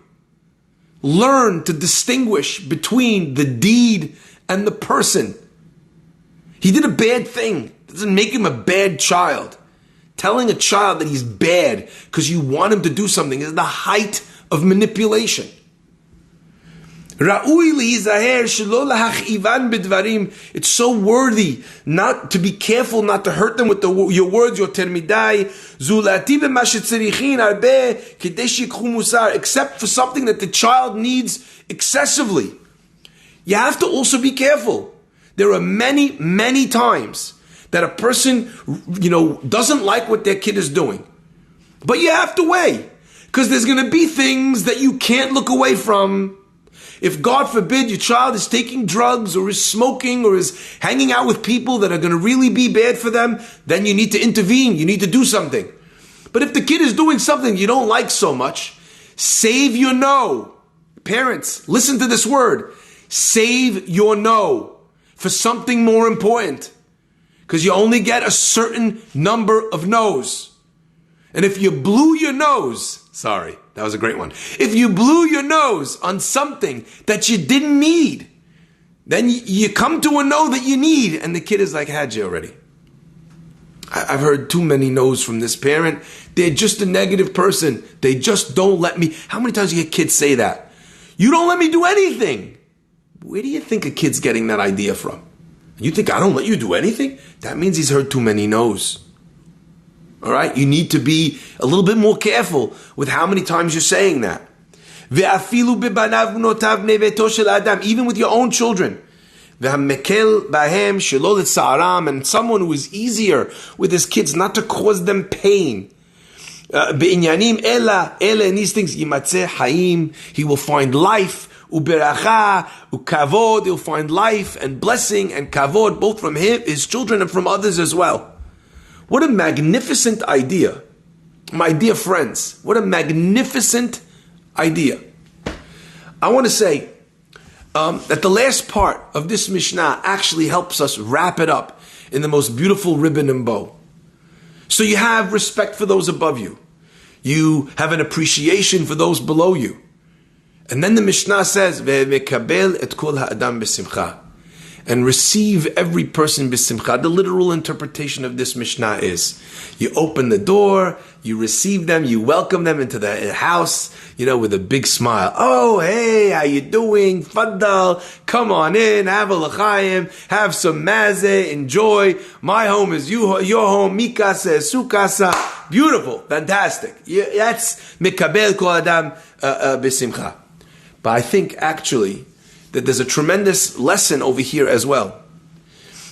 Speaker 1: Learn to distinguish between the deed and the person. He did a bad thing. It doesn't make him a bad child. Telling a child that he's bad because you want him to do something is the height of manipulation. It's so worthy not to be careful, not to hurt them with your words, your termidai. Except for something that the child needs excessively. You have to also be careful. There are many, many times that a person, doesn't like what their kid is doing. But you have to weigh. Because there's going to be things that you can't look away from. If, God forbid, your child is taking drugs or is smoking or is hanging out with people that are going to really be bad for them, then you need to intervene. You need to do something. But if the kid is doing something you don't like so much, save your no. Parents, listen to this word. Save your no for something more important. Because you only get a certain number of no's. And if you blew your nose, sorry, that was a great one. If you blew your nose on something that you didn't need, then you come to a no that you need, and the kid is like, had you already. I've heard too many no's from this parent. They're just a negative person. They just don't let me. How many times do you hear kids say that? You don't let me do anything. Where do you think a kid's getting that idea from? You think I don't let you do anything? That means he's heard too many no's. All right, you need to be a little bit more careful with how many times you're saying that. Even with your own children. And someone who is easier with his kids, not to cause them pain. In these things, he will find life. He'll find life and blessing and kavod, both from him, his children, and from others as well. What a magnificent idea. My dear friends, what a magnificent idea. I want to say that the last part of this Mishnah actually helps us wrap it up in the most beautiful ribbon and bow. So you have respect for those above you. You have an appreciation for those below you. And then the Mishnah says, "Ve'mekabel et kol ha'adam b'simcha," and receive every person b'simcha. The literal interpretation of this Mishnah is, you open the door, you receive them, you welcome them into the house, with a big smile. Oh, hey, how you doing? Faddal, come on in, have a l'chaim, have some mazeh, enjoy. My home is your home, mikasa is sukasa. Beautiful, fantastic. That's mikabel kol adam b'simcha. But I think actually that there's a tremendous lesson over here as well.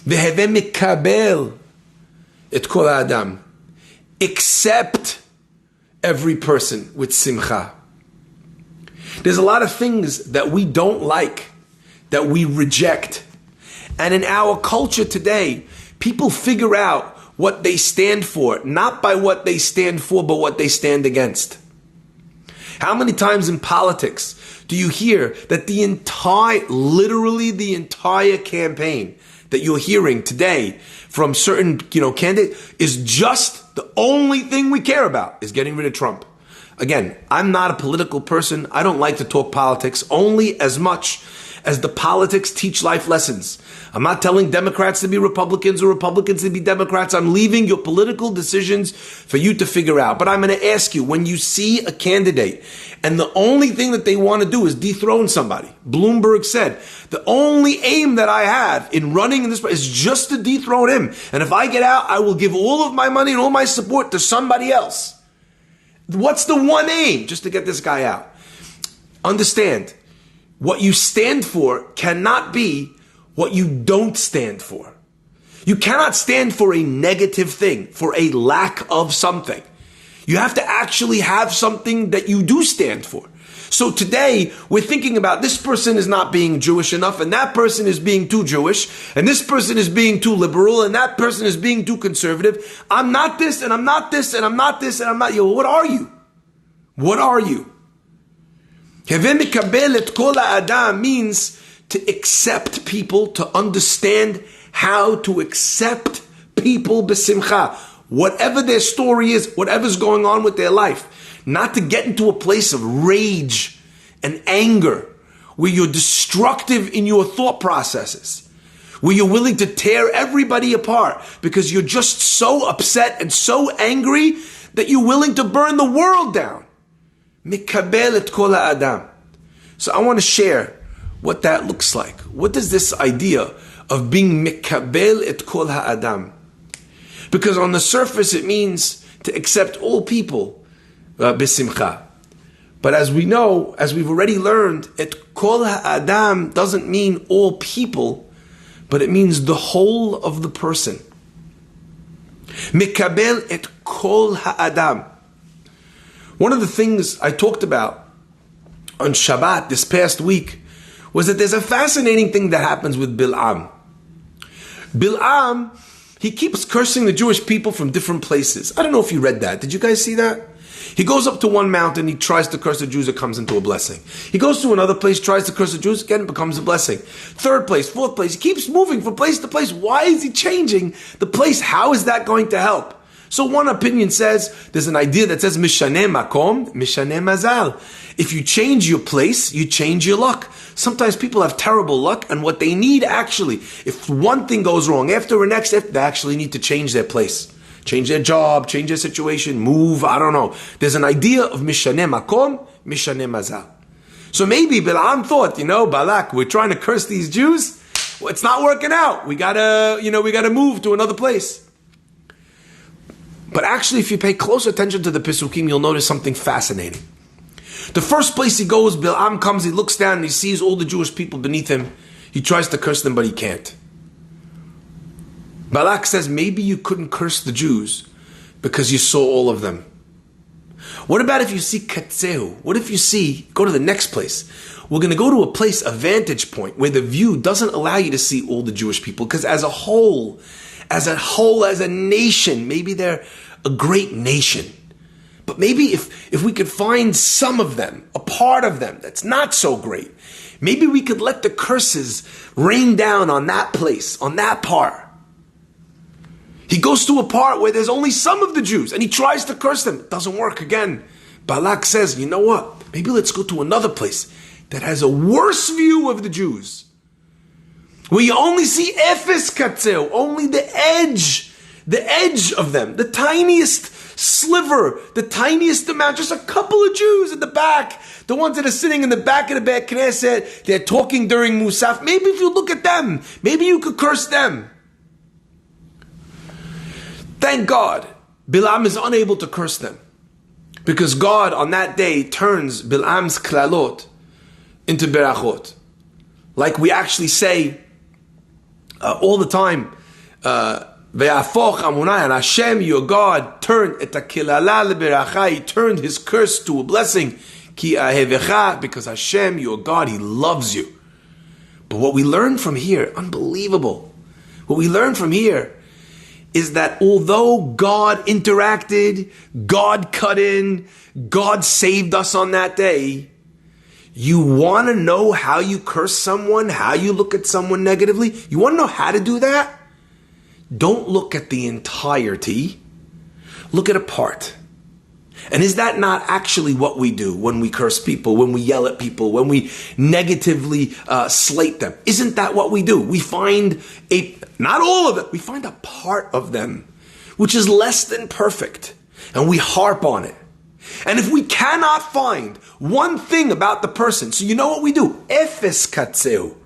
Speaker 1: Veheve mikabel et kol adam. Accept every person with simcha. There's a lot of things that we don't like, that we reject. And in our culture today, people figure out what they stand for, not by what they stand for, but what they stand against. How many times in politics do you hear that literally the entire campaign that you're hearing today from certain, candidates is just the only thing we care about is getting rid of Trump? Again, I'm not a political person. I don't like to talk politics only as much as the politics teach life lessons. I'm not telling Democrats to be Republicans or Republicans to be Democrats. I'm leaving your political decisions for you to figure out. But I'm going to ask you, when you see a candidate and the only thing that they want to do is dethrone somebody, Bloomberg said, the only aim that I have in running in this is just to dethrone him. And if I get out, I will give all of my money and all my support to somebody else. What's the one aim? Just to get this guy out. Understand, what you stand for cannot be what you don't stand for. You cannot stand for a negative thing, for a lack of something. You have to actually have something that you do stand for. So today, we're thinking about this person is not being Jewish enough, and that person is being too Jewish, and this person is being too liberal, and that person is being too conservative. I'm not this, and I'm not this, and I'm not this, and I'm not... What are you? What are you? Heve mikabel et kol ha'adam means to accept people, to understand how to accept people b'simcha. Whatever their story is, whatever's going on with their life. Not to get into a place of rage and anger, where you're destructive in your thought processes, where you're willing to tear everybody apart because you're just so upset and so angry that you're willing to burn the world down. Mikabel et kol ha'adam. So I want to share what that looks like. What is this idea of being mikabel et kol ha'adam? Because on the surface it means to accept all people b'simcha. But as we know, as we've already learned, et kol ha'adam doesn't mean all people, but it means the whole of the person. Mikabel et kol ha'adam. One of the things I talked about on Shabbat this past week was that there's a fascinating thing that happens with Bil'am. Bil'am, he keeps cursing the Jewish people from different places. I don't know if you read that. Did you guys see that? He goes up to one mountain, he tries to curse the Jews, it comes into a blessing. He goes to another place, tries to curse the Jews, again it becomes a blessing. Third place, fourth place, he keeps moving from place to place. Why is he changing the place? How is that going to help? So one opinion says, there's an idea that says, Mishaneh makom, mishaneh mazal. If you change your place, you change your luck. Sometimes people have terrible luck, and what they need actually, if one thing goes wrong, after the next, they actually need to change their place. Change their job, change their situation, move, I don't know. There's an idea of mishaneh makom, mishaneh mazal. So maybe Bil'am thought, Balak, we're trying to curse these Jews. Well, it's not working out. We gotta move to another place. But actually, if you pay close attention to the Pisukim, you'll notice something fascinating. The first place he goes, Bil'am comes, he looks down and he sees all the Jewish people beneath him. He tries to curse them, but he can't. Balak says, maybe you couldn't curse the Jews because you saw all of them. What about if you see Katzeu? What if you go to the next place? We're going to go to a place, a vantage point, where the view doesn't allow you to see all the Jewish people, because as a nation, maybe they're a great nation. But maybe if we could find some of them, a part of them that's not so great, maybe we could let the curses rain down on that place, on that part. He goes to a part where there's only some of the Jews, and he tries to curse them. It doesn't work again. Balak says, you know what? Maybe let's go to another place that has a worse view of the Jews, where you only see Efes Katzeu, only the edge of them, the tiniest sliver, the tiniest amount, just a couple of Jews in the back, the ones that are sitting in the back of the Beit Knesset, they're talking during Musaf. Maybe if you look at them, maybe you could curse them. Thank God, Bil'am is unable to curse them, because God on that day turns Bil'am's klalot into berachot. Like we actually say all the time, Ve'afoch amunai, and Hashem, your God, turned et hakilala leberacha, He turned His curse to a blessing. Ki ahevecha, because Hashem, your God, He loves you. But what we learn from here, unbelievable. What we learn from here is that although God interacted, God cut in, God saved us on that day, you want to know how you curse someone, how you look at someone negatively? You want to know how to do that? Don't look at the entirety. Look at a part. And is that not actually what we do when we curse people, when we yell at people, when we negatively slate them? Isn't that what we do? We find not all of it, we find a part of them which is less than perfect, and we harp on it. And if we cannot find one thing about the person, so you know what we do? Efes katzeu.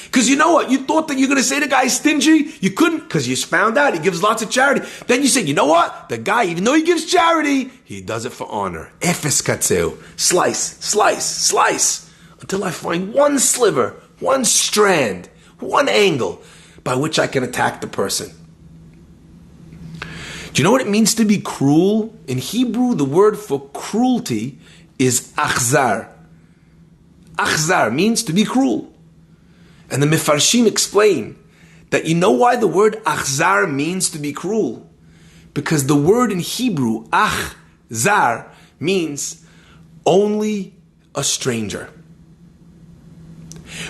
Speaker 1: Because you know what? You thought that you're going to say the guy's stingy. You couldn't, because you found out he gives lots of charity. Then you said, you know what? The guy, even though he gives charity, he does it for honor. Efes katzeu. Slice, slice, slice. Until I find one sliver, one strand, one angle by which I can attack the person. Do you know what it means to be cruel? In Hebrew, the word for cruelty is achzar. Achzar means to be cruel. And the Mefarshim explain that you know why the word achzar means to be cruel? Because the word in Hebrew, achzar, means only a stranger.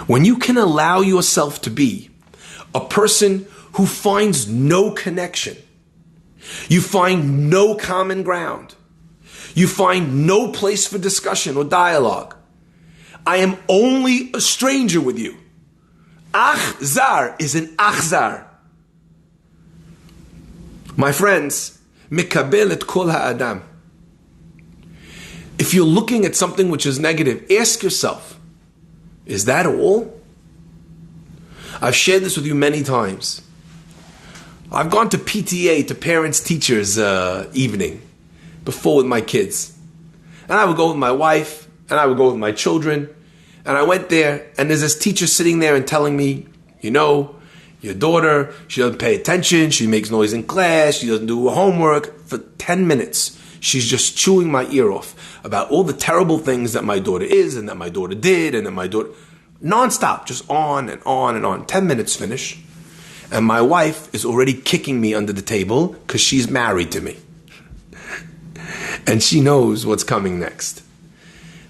Speaker 1: When you can allow yourself to be a person who finds no connection, you find no common ground, you find no place for discussion or dialogue, I am only a stranger with you. Achzar is an achzar. My friends, mikabel et kol ha'adam. If you're looking at something which is negative, ask yourself, Is that all? I've shared this with you many times. I've gone to PTA, to parents teachers evening, before with my kids. And I would go with my wife, and I would go with my children. And I went there, and there's this teacher sitting there and telling me, you know, your daughter, she doesn't pay attention, she makes noise in class, she doesn't do her homework. For 10 minutes, she's just chewing my ear off about all the terrible things that my daughter is, and that my daughter did, and that my daughter... Non-stop, just on and on and on. 10 minutes finish. And my wife is already kicking me under the table because she's married to me. And she knows what's coming next.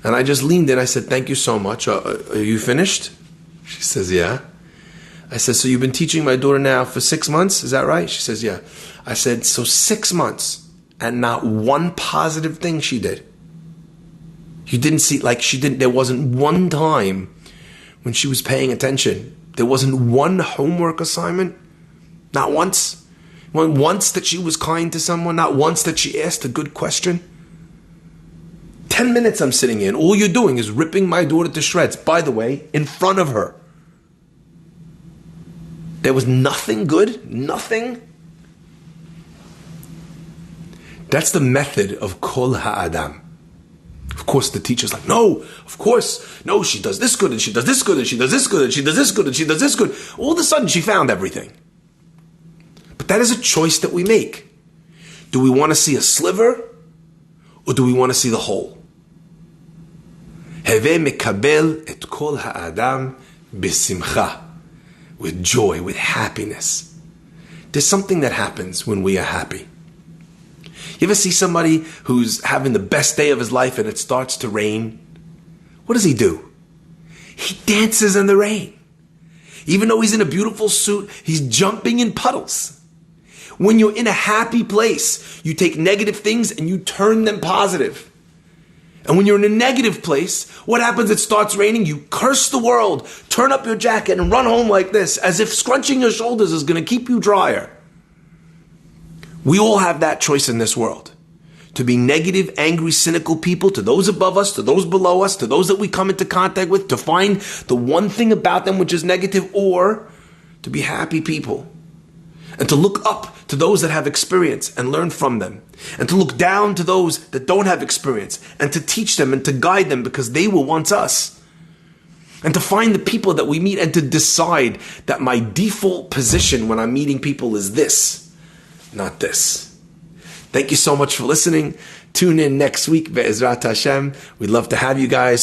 Speaker 1: And I just leaned in. I said, thank you so much. Are you finished? She says, yeah. I said, so you've been teaching my daughter now for 6 months? Is that right? She says, yeah. I said, so 6 months and not one positive thing she did. You didn't see, like she didn't, there wasn't one time when she was paying attention. There wasn't one homework assignment. Not once. Once that she was kind to someone. Not once that she asked a good question. 10 minutes I'm sitting in. All you're doing is ripping my daughter to shreds. By the way, in front of her. There was nothing good. Nothing. That's the method of Kol Ha'adam. Of course, the teacher's like, no, of course, no, she does this good, and she does this good, and she does this good, and she does this good, and she does this good. All of a sudden, she found everything. But that is a choice that we make. Do we want to see a sliver, or do we want to see the whole? Heve mekabel et kol ha'adam b'simcha. With joy, with happiness. There's something that happens when we are happy. You ever see somebody who's having the best day of his life and it starts to rain? What does he do? He dances in the rain. Even though he's in a beautiful suit, he's jumping in puddles. When you're in a happy place, you take negative things and you turn them positive. And when you're in a negative place, what happens? It starts raining, you curse the world, turn up your jacket and run home like this, as if scrunching your shoulders is going to keep you drier. We all have that choice in this world. To be negative, angry, cynical people, to those above us, to those below us, to those that we come into contact with, to find the one thing about them which is negative, or to be happy people. And to look up to those that have experience and learn from them. And to look down to those that don't have experience and to teach them and to guide them because they were once us. And to find the people that we meet and to decide that my default position when I'm meeting people is this. Not this. Thank you so much for listening. Tune in next week, Be'ezrat Hashem. We'd love to have you guys.